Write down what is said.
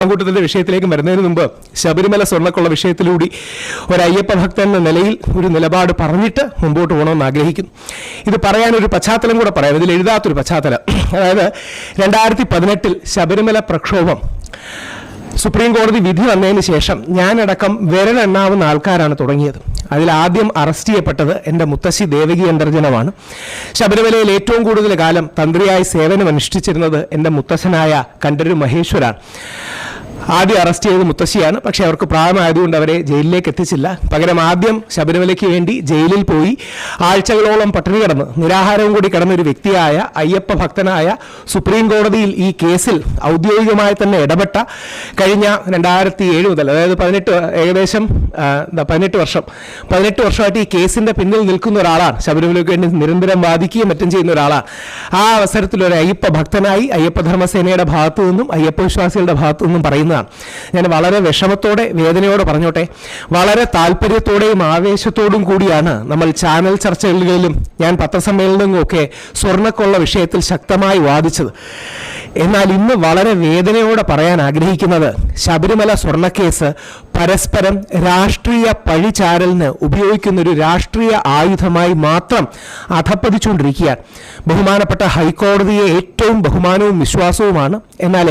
കൂട്ടത്തിന്റെ വിഷയത്തിലേക്ക് വരുന്നതിന് മുമ്പ് ശബരിമല സ്വർണ്ണക്കൊള്ള വിഷയത്തിലൂടെ ഒരു അയ്യപ്പ ഭക്തൻ എന്ന നിലയിൽ ഒരു നിലപാട് പറഞ്ഞിട്ട് മുമ്പോട്ട് പോകണമെന്ന് ആഗ്രഹിക്കുന്നു. ഇത് പറയാനൊരു പശ്ചാത്തലം കൂടെ പറയാം, ഇതിൽ എഴുതാത്തൊരു പശ്ചാത്തലം. അതായത് 2018 ശബരിമല പ്രക്ഷോഭം സുപ്രീം കോടതി വിധി വന്നതിന് ശേഷം ഞാനടക്കം വിരലെണ്ണാവുന്ന ആൾക്കാരാണ് തുടങ്ങിയത്. അതിൽ ആദ്യം അറസ്റ്റ് ചെയ്യപ്പെട്ടത് എൻ്റെ മുത്തശ്ശി ദേവകി അന്തർജനമാണ്. ശബരിമലയിൽ ഏറ്റവും കൂടുതൽ കാലം തന്ത്രിയായി സേവനം അനുഷ്ഠിച്ചിരുന്നത് എൻ്റെ മുത്തശ്ശനായ കണ്ഠരര് മഹേശ്വരാണ്. ആദ്യം അറസ്റ്റ് ചെയ്ത് മുത്തശ്ശിയാണ്. പക്ഷേ അവർക്ക് പ്രായമായതുകൊണ്ട് അവരെ ജയിലിലേക്ക് എത്തിച്ചില്ല. പകരം ആദ്യം ശബരിമലയ്ക്ക് വേണ്ടി ജയിലിൽ പോയി ആഴ്ചകളോളം പട്ടിണി കിടന്ന് നിരാഹാരവും കൂടി കിടന്നൊരു വ്യക്തിയായ അയ്യപ്പ ഭക്തനായ സുപ്രീം കോടതിയിൽ ഈ കേസിൽ ഔദ്യോഗികമായി തന്നെ ഇടപെട്ട കഴിഞ്ഞ 2007 മുതൽ, അതായത് 18 വർഷമായിട്ട് ഈ കേസിന്റെ പിന്നിൽ നിൽക്കുന്ന ഒരാളാണ്. ശബരിമലയ്ക്ക് വേണ്ടി നിരന്തരം വാദിക്കുകയും മറ്റും ചെയ്യുന്ന ഒരാളാണ്. ആ അവസരത്തിൽ ഒരു അയ്യപ്പ ഭക്തനായി അയ്യപ്പധർമ്മസേനയുടെ ഭാഗത്തു നിന്നും അയ്യപ്പ വിശ്വാസികളുടെ ഭാഗത്തു നിന്നും പറയുന്നത് ഞാൻ വളരെ വിഷമത്തോടെ വേദനയോടെ പറഞ്ഞോട്ടെ, വളരെ താല്പര്യത്തോടെയും ആവേശത്തോടും കൂടിയാണ് നമ്മൾ ചാനൽ ചർച്ചകളിലും ഞാൻ പത്രസമ്മേളനങ്ങളിലും ഒക്കെ സ്വർണ്ണക്കൊള്ള വിഷയത്തിൽ ശക്തമായി വാദിച്ചത്. എന്നാൽ ഇന്ന് വളരെ വേദനയോടെ പറയാൻ ആഗ്രഹിക്കുന്നത് ശബരിമല സ്വർണ്ണക്കേസ് പരസ്പരം രാഷ്ട്രീയ പഴിചാരലിന് ഉപയോഗിക്കുന്ന ഒരു രാഷ്ട്രീയ ആയുധമായി മാത്രം അധപ്പതിച്ചുകൊണ്ടിരിക്കുകയാണ്. ബഹുമാനപ്പെട്ട ഹൈക്കോടതിയെ ഏറ്റവും ബഹുമാനവും വിശ്വാസവുമാണ്. എന്നാൽ